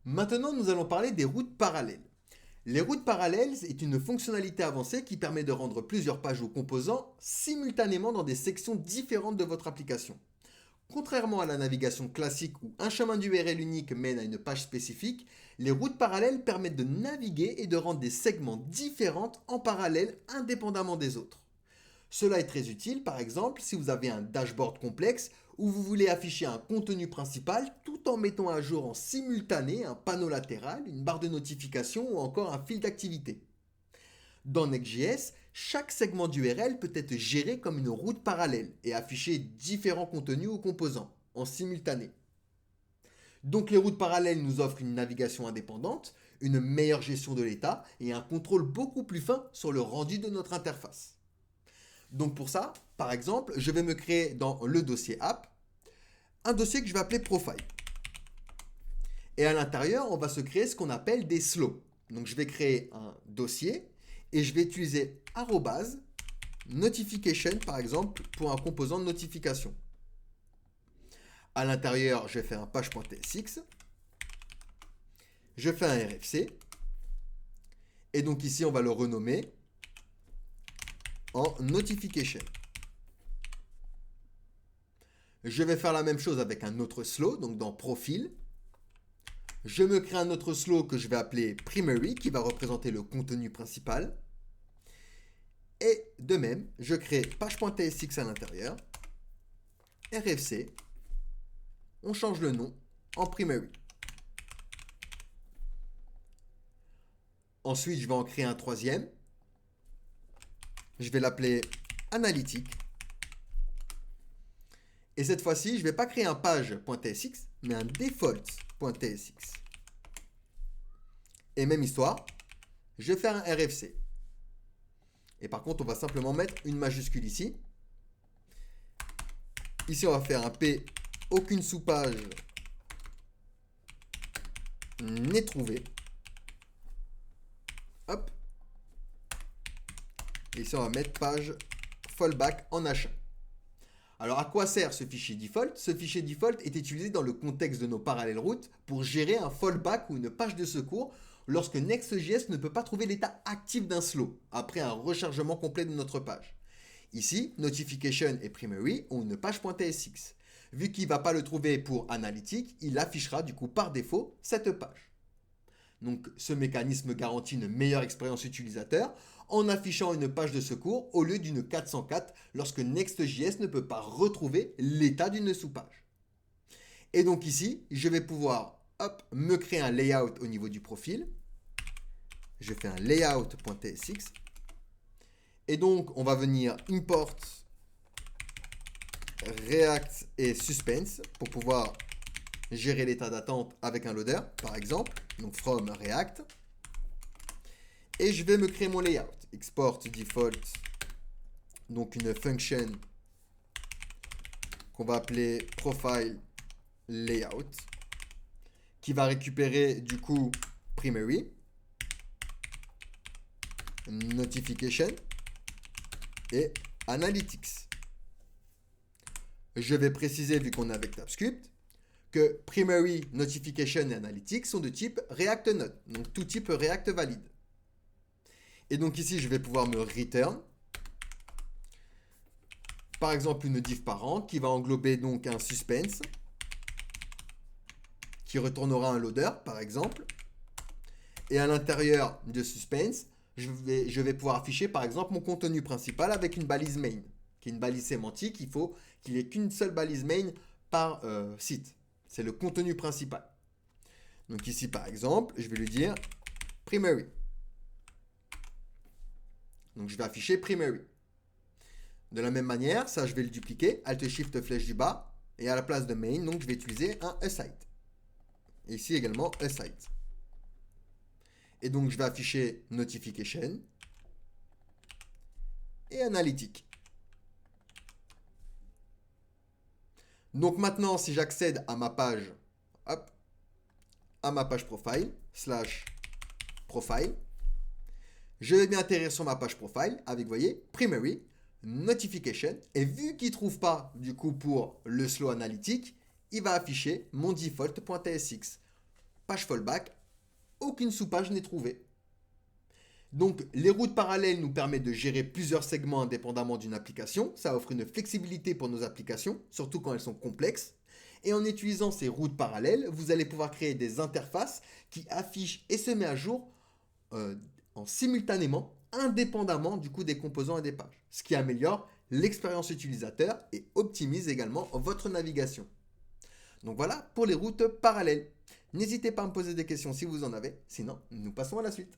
Maintenant, nous allons parler des routes parallèles. Les routes parallèles est une fonctionnalité avancée qui permet de rendre plusieurs pages ou composants simultanément dans des sections différentes de votre application. Contrairement à la navigation classique où un chemin d'URL unique mène à une page spécifique, les routes parallèles permettent de naviguer et de rendre des segments différents en parallèle indépendamment des autres. Cela est très utile, par exemple, si vous avez un dashboard complexe où vous voulez afficher un contenu principal tout en mettant à jour en simultané un panneau latéral, une barre de notification ou encore un fil d'activité. Dans Next.js, chaque segment d'URL peut être géré comme une route parallèle et afficher différents contenus ou composants en simultané. Donc les routes parallèles nous offrent une navigation indépendante, une meilleure gestion de l'état et un contrôle beaucoup plus fin sur le rendu de notre interface. Donc pour ça, par exemple, je vais me créer dans le dossier app un dossier que je vais appeler profile. Et à l'intérieur, on va se créer ce qu'on appelle des slows. Donc je vais créer un dossier et je vais utiliser arrobase notification par exemple pour un composant de notification. À l'intérieur, je vais faire un page.tsx. Je fais un RFC. Et donc ici, on va le renommer en notification. Je vais faire la même chose avec un autre slow, donc dans profil. Je me crée un autre slow que je vais appeler primary, qui va représenter le contenu principal. Et de même, je crée page.tsx à l'intérieur, RFC, on change le nom en primary. Ensuite, je vais en créer un troisième. Je vais l'appeler analytique. Et cette fois-ci, je ne vais pas créer un page.tsx, mais un default.tsx. Et même histoire, je vais faire un RFC. Et par contre, on va simplement mettre une majuscule ici. Ici, on va faire un P, aucune sous-page n'est trouvée. Hop. Et ici, on va mettre page fallback en H1. Alors, à quoi sert ce fichier default? Ce fichier default est utilisé dans le contexte de nos parallèles routes pour gérer un fallback ou une page de secours lorsque Next.js ne peut pas trouver l'état actif d'un slow après un rechargement complet de notre page. Ici, Notification et Primary ont une page.tsx. Vu qu'il ne va pas le trouver pour analytique, il affichera du coup par défaut cette page. Donc ce mécanisme garantit une meilleure expérience utilisateur en affichant une page de secours au lieu d'une 404 lorsque Next.js ne peut pas retrouver l'état d'une sous-page. Et donc ici, je vais pouvoir me créer un layout au niveau du profil. Je fais un layout.tsx. Et donc, on va venir import React et Suspense pour pouvoir gérer l'état d'attente avec un loader, par exemple. Donc, from React. Et je vais me créer mon layout. Export default. Donc, une function qu'on va appeler profile layout qui va récupérer du coup primary, notification et analytics. Je vais préciser, vu qu'on est avec TypeScript, que primary, notification et analytics sont de type React Node, donc tout type React valide. Et donc ici, je vais pouvoir me return, par exemple une div parent qui va englober donc un suspense, qui retournera un loader, par exemple. Et à l'intérieur de suspense, je vais pouvoir afficher par exemple mon contenu principal avec une balise main, qui est une balise sémantique. Il faut qu'il n'y ait qu'une seule balise main par site. C'est le contenu principal. Donc ici par exemple, je vais lui dire primary. Donc je vais afficher primary. De la même manière, ça je vais le dupliquer, Alt Shift flèche du bas, et à la place de main, donc je vais utiliser un aside. Et ici également aside. Et donc, je vais afficher Notification et Analytique. Donc maintenant, si j'accède à ma page, à ma page profile, /profile, je vais bien atterrir sur ma page profile avec, vous voyez, Primary, Notification. Et vu qu'il ne trouve pas, du coup, pour le slow analytique, il va afficher mon default.tsx. page fallback, aucune sous-page n'est trouvée. Donc, les routes parallèles nous permettent de gérer plusieurs segments indépendamment d'une application. Ça offre une flexibilité pour nos applications, surtout quand elles sont complexes. Et en utilisant ces routes parallèles, vous allez pouvoir créer des interfaces qui affichent et se mettent à jour en simultanément, indépendamment du coup des composants et des pages. Ce qui améliore l'expérience utilisateur et optimise également votre navigation. Donc voilà pour les routes parallèles. N'hésitez pas à me poser des questions si vous en avez, sinon nous passons à la suite.